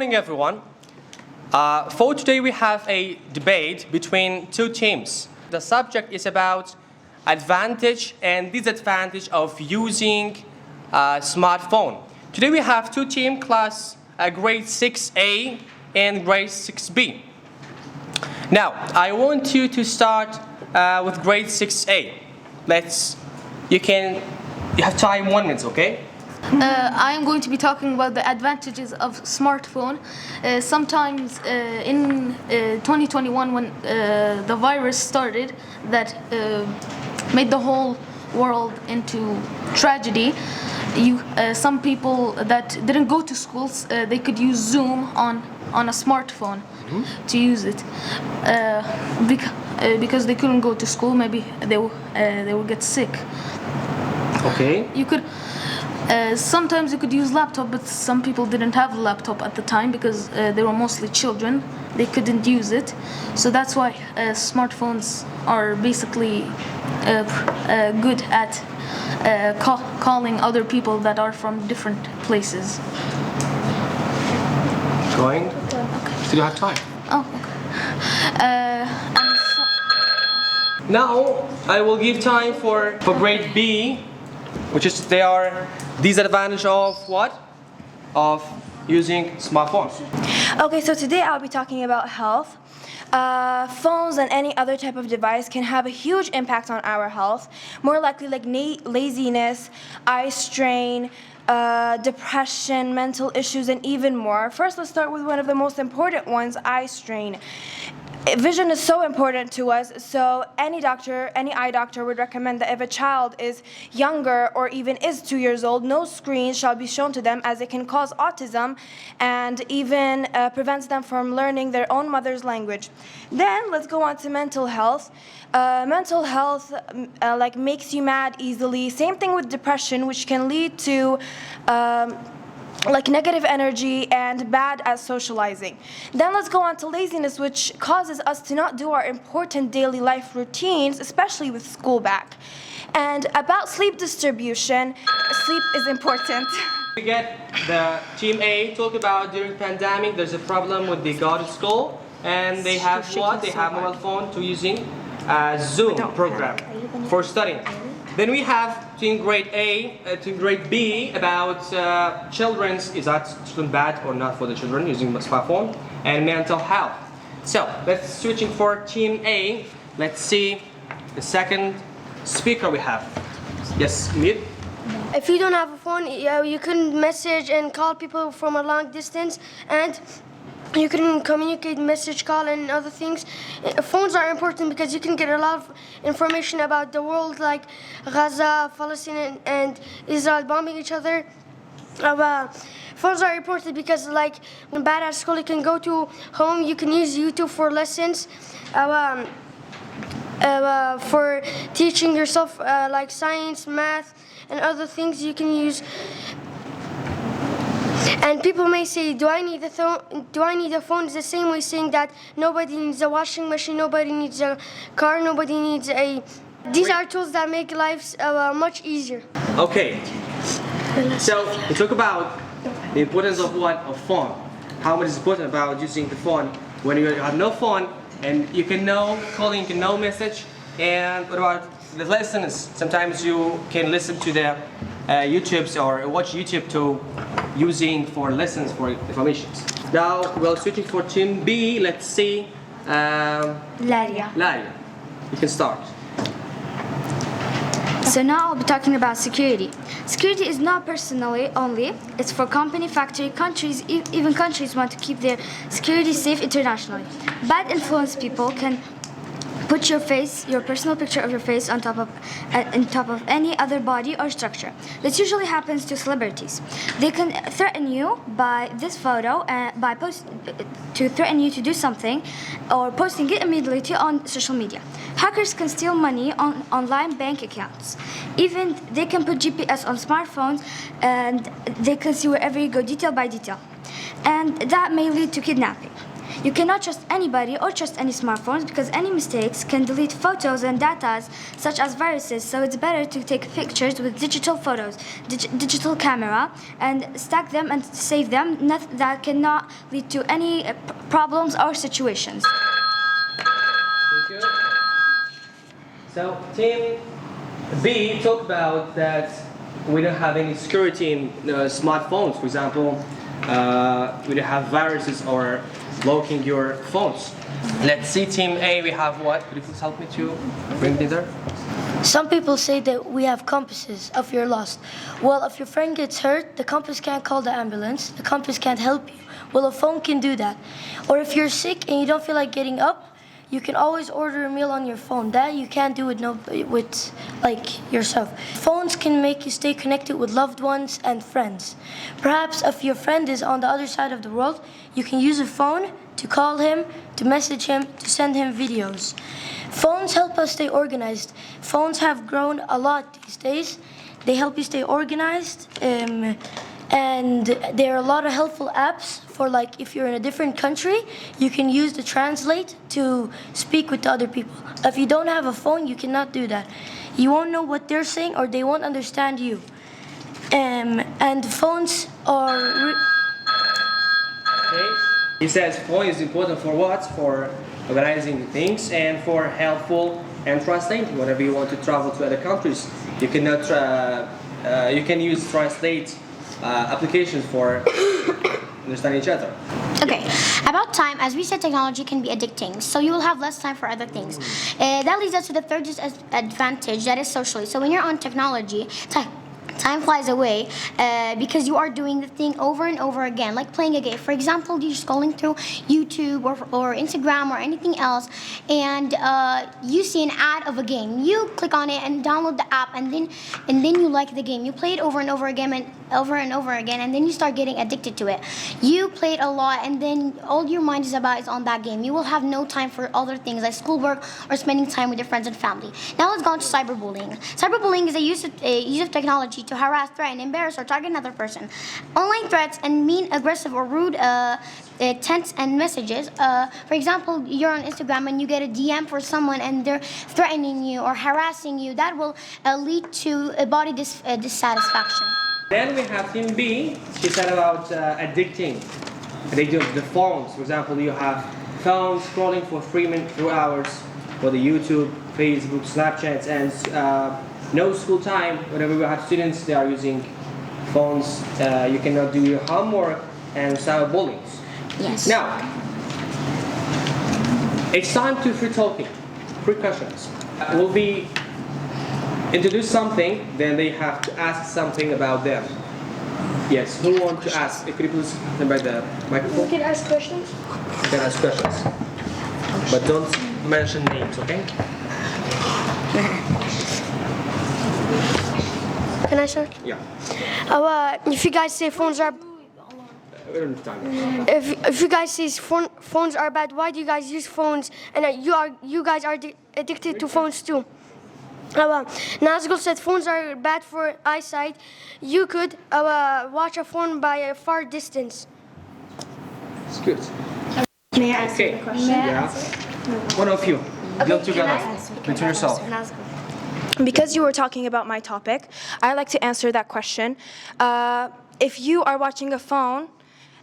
morning, everyone. For today, we have a debate between two teams. The subject is about advantage and disadvantage of using a smartphone. Today, we have two teams, class grade 6A and grade 6B. Now, I want you to start with grade 6A. You have time 1 minute, okay? I am going to be talking about the advantages of smartphone. Sometimes in 2021, when the virus started, that made the whole world into tragedy. Some people that didn't go to schools, they could use Zoom on a smartphone to use it. Because they couldn't go to school, maybe they would get sick. Okay. Sometimes you could use laptop, but some people didn't have a laptop at the time because they were mostly children. They couldn't use it. So that's why smartphones are basically good at calling other people that are from different places. Going? Okay. So you have time. Oh, okay. Now, I will give time for grade B, which is disadvantage of what? Of using smartphones. Okay, so today I'll be talking about health. Phones and any other type of device can have a huge impact on our health, more likely like laziness, eye strain, depression, mental issues, and even more. First, let's start with one of the most important ones, eye strain. Vision is so important to us, so any eye doctor would recommend that if a child is younger or even is 2 years old, no screens shall be shown to them as it can cause autism and even prevents them from learning their own mother's language. Then let's go on to mental health. Mental health makes you mad easily. Same thing with depression, which can lead to negative energy and bad at socializing. Then let's go on to laziness, which causes us to not do our important daily life routines, especially with school back. And about sleep distribution, sleep is important. We get the team A talk about during pandemic, there's a problem with they go to school and they have what? They have mobile phone to using Zoom program for studying. Then we have team grade A to grade B about is that student bad or not for the children using the smartphone, and mental health. So let's switching for team A. Let's see the second speaker we have. Yes, Mir. If you don't have a phone, you can message and call people from a long distance, and you can communicate, message, call, and other things. Phones are important because you can get a lot of information about the world, like Gaza, Palestine, and Israel bombing each other. Phones are important because, like, when bad at school, you can go to home, you can use YouTube for lessons, for teaching yourself, like science, math, and other things you can use. And people may say, do I need a phone? It's the same way saying that nobody needs a washing machine, nobody needs a car, nobody needs a... These are tools that make lives much easier. Okay. So we talk about the importance of what? Of phone. How much is important about using the phone when you have no phone and you can know calling, you can know message. And what about the lessons? Sometimes you can listen to the YouTubes or watch YouTube to using for lessons for information. Now we're switching for team B. Let's see. Laria. Laria, you can start. So now I'll be talking about security. Security is not personally only, it's for company, factory, countries, even countries want to keep their security safe internationally. Bad influence people can put your personal picture of your face on top of any other body or structure. This usually happens to celebrities. They can threaten you by this photo and to threaten you to do something or posting it immediately on social media. Hackers can steal money on online bank accounts. Even they can put GPS on smartphones and they can see wherever you go detail by detail. And that may lead to kidnapping. You cannot trust anybody or trust any smartphones because any mistakes can delete photos and data such as viruses. So it's better to take pictures with digital photos, digital camera, and stack them and save them. That cannot lead to any problems or situations. Thank you. So team B talked about that we don't have any security in smartphones. For example, we don't have viruses or blocking your phones. Let's see team A, we have what? Could you please help me to bring me there? Some people say that we have compasses if you're lost. Well, if your friend gets hurt, the compass can't call the ambulance. The compass can't help you. Well, a phone can do that. Or if you're sick and you don't feel like getting up, you can always order a meal on your phone. That you can't do with yourself. Phones can make you stay connected with loved ones and friends. Perhaps if your friend is on the other side of the world, you can use a phone to call him, to message him, to send him videos. Phones help us stay organized. Phones have grown a lot these days. They help you stay organized. And there are a lot of helpful apps for if you're in a different country, you can use the translate to speak with other people. If you don't have a phone, you cannot do that. You won't know what they're saying or they won't understand you. And phones are... Okay. He says phone is important for what? For organizing things and for helpful and translating. Whenever you want to travel to other countries, you cannot. You can use translate applications for understand each other. Okay, about time, as we said, technology can be addicting, so you will have less time for other things. That leads us to the third disadvantage, that is socially. So when you're on technology, time flies away because you are doing the thing over and over again, like playing a game. For example, you're scrolling through YouTube or Instagram or anything else, and you see an ad of a game. You click on it and download the app, and then you like the game. You play it over and over again, and then you start getting addicted to it. You play it a lot, and then all your mind is about is on that game. You will have no time for other things like schoolwork or spending time with your friends and family. Now let's go on to cyberbullying. Cyberbullying is a use of technology to harass, threaten, embarrass, or target another person. Online threats and mean, aggressive, or rude texts and messages. For example, you're on Instagram and you get a DM for someone and they're threatening you or harassing you. That will lead to a body dissatisfaction. Then we have team B. She said about addicting the phones. For example, you have phones scrolling for 3 hours for the YouTube, Facebook, Snapchat, and no school time. Whenever we have students, they are using phones. You cannot do your homework and cyberbullying. Yes. Now, it's time to free talking, free questions. We'll be introduce something, then they have to ask something about them. Yes, who wants to ask? Could you please by the microphone? You can ask questions. You can ask questions, but don't mention names, okay? Can I start? Yeah. If you guys say phones are... We don't have time. If you guys say phones are bad, why do you guys use phones? And you guys are addicted to phones too. Nazgul said phones are bad for eyesight. You could watch a phone by a far distance. It's good. May I answer the question? Yeah. One of you. Deal together between yourself. Because you were talking about my topic, I'd like to answer that question. If you are watching a phone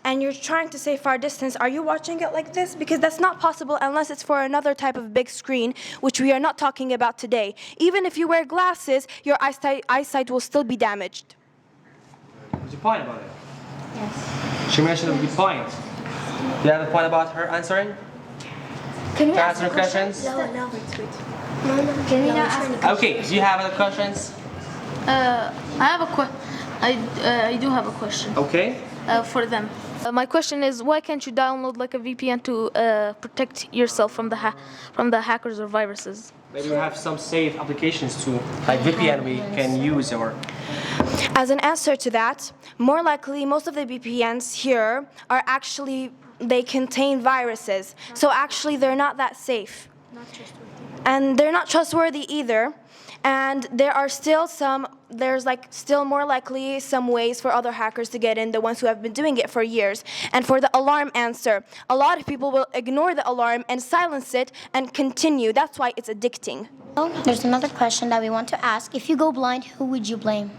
and you're trying to say far distance, are you watching it like this? Because that's not possible unless it's for another type of big screen, which we are not talking about today. Even if you wear glasses, your eyesight will still be damaged. What's your point about it? Yes. She mentioned a good point. Do you have a point about her answering? Can we answer questions? No. Can we now ask? Okay, do you have other questions? I do have a question Okay. for them. My question is, why can't you download a VPN to protect yourself from the hackers or viruses? Maybe we have some safe applications too, like VPN we can use or... As an answer to that, more likely most of the VPNs here are actually, they contain viruses. So actually they're not that safe. And they're not trustworthy either. And there's like still more likely some ways for other hackers to get in, the ones who have been doing it for years. And for the alarm answer, a lot of people will ignore the alarm and silence it and continue. That's why it's addicting. There's another question that we want to ask. If you go blind, who would you blame?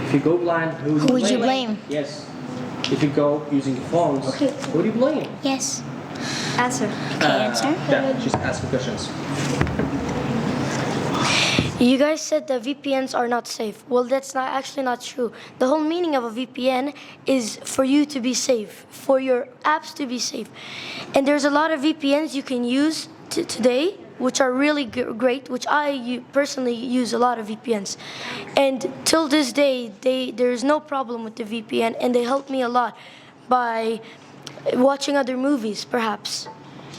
If you go blind, who would you blame? Yes. If you go using phones, who do you blame? Yes. Answer. Okay, answer. Yeah, just ask the questions. You guys said that VPNs are not safe. Well, that's actually not true. The whole meaning of a VPN is for you to be safe, for your apps to be safe. And there's a lot of VPNs you can use today, which are really great, which I personally use a lot of VPNs. And till this day, there's no problem with the VPN, and they help me a lot by watching other movies, perhaps.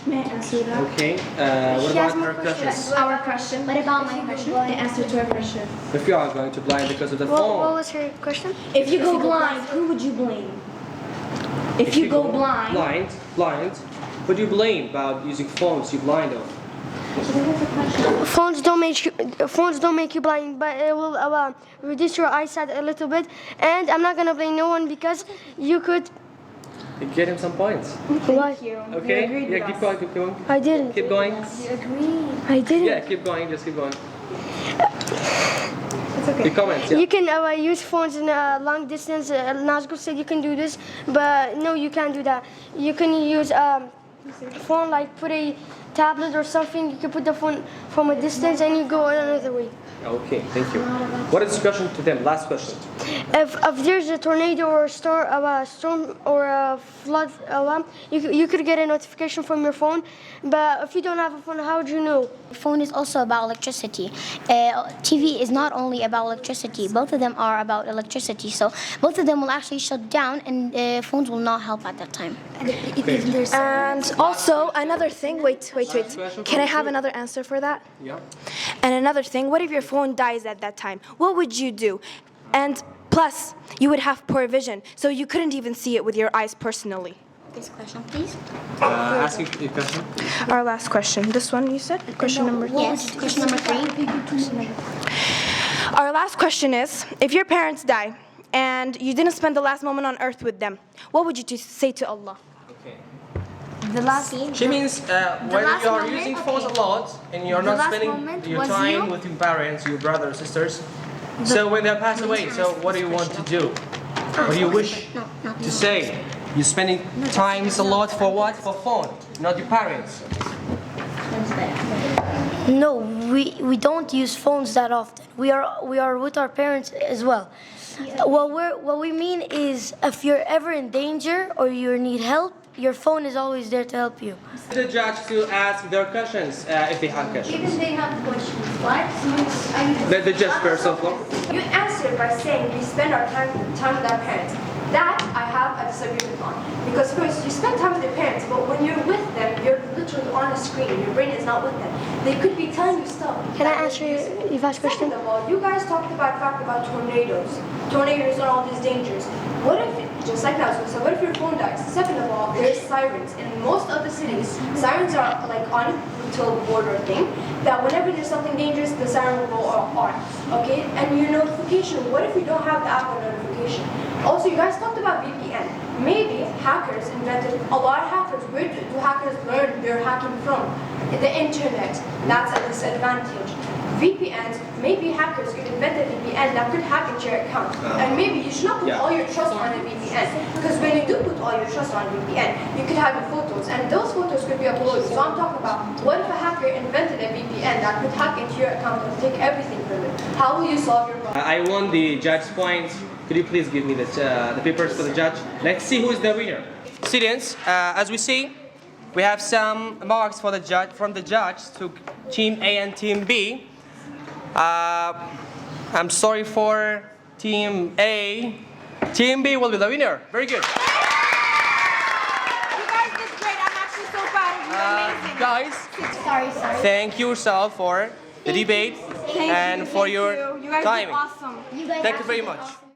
May I answer that? Okay. What about her questions? Our question. What about my question? The answer to our question. If you are going to blind because of the What phone, was her question? If you go blind, who would you blame? If you go blind, who do you blame about using phones you blind of? Phones don't make you blind, but it will reduce your eyesight a little bit. And I'm not gonna blame no one because you could. You get him some points. Why? Okay? Yeah, keep going, keep going. I didn't. Keep going. I didn't. Yeah, keep going, just keep going. it's okay. Your comments, yeah. You can use phones in a long distance. Nazgul said you can do this, but no, you can't do that. You can use phone, like put a tablet or something. You can put the phone from a distance and you go another way. Okay, thank you. What is the question to them? Last question. If there's a tornado or a storm or a flood alarm, you could get a notification from your phone. But if you don't have a phone, how would you know? Phone is also about electricity. TV is not only about electricity. Both of them are about electricity. So both of them will actually shut down, and phones will not help at that time. And also another thing. Wait. Can I have another answer for that? Yeah. And another thing. What if your phone dies at that time? What would you do? And plus, you would have poor vision, so you couldn't even see it with your eyes personally. This question, please. Ask your question. Our last question. This one you said? Question number 3? Yes, question number 3. Our last question is, if your parents die and you didn't spend the last moment on earth with them, what would you say to Allah? Okay. The last. She means when last you are moment, using phones a lot and you're not last spending moment your was time you? with your parents, your brothers, sisters. So when they pass away, so what do you want to do? What do you wish to say? You're spending times a lot for what? For phone, not your parents. No, we don't use phones that often. We are with our parents as well. What we mean is, if you're ever in danger or you need help, your phone is always there to help you. The judge to ask their questions if they have questions. Even they have questions, right? The judge per herself. You answer by saying we spend our time with our parents. That I have a disagreement on. Because first, you spend time with your parents, but when you're with them, you're literally on a screen. Your brain is not with them. They could be telling you stuff. Can I answer Eva's question? Second of all, you guys talked about tornadoes. Tornadoes are all these dangers. What if, just like that, so what if your phone dies? Second of all, there's sirens. In most of the cities, sirens are like on until border thing, that whenever there's something dangerous, the siren will go on. Okay? And your notification, what if you don't have the app on notification? Also, you guys talked about VPN. Maybe hackers invented, a lot of hackers, where do hackers learn they're hacking from? The internet. That's a disadvantage. VPNs, maybe hackers could invent a VPN that could hack into your account. And maybe you should not put all your trust on a VPN. Because when you do put all your trust on a VPN, you could have your photos. And those photos could be uploaded. So I'm talking about, what if a hacker invented a VPN that could hack into your account and take everything from it? How will you solve your problem? I won the judge's points. Could you please give me the papers for the judge? Let's see who is the winner. Students, as we see, we have some marks for the judge from the judge to Team A and Team B. I'm sorry for Team A. Team B will be the winner. Very good. You guys did great. I'm actually so proud of you. Amazing. Guys, Sorry. thank you yourself for the debate and for your You guys timing. did awesome. Thank you very much.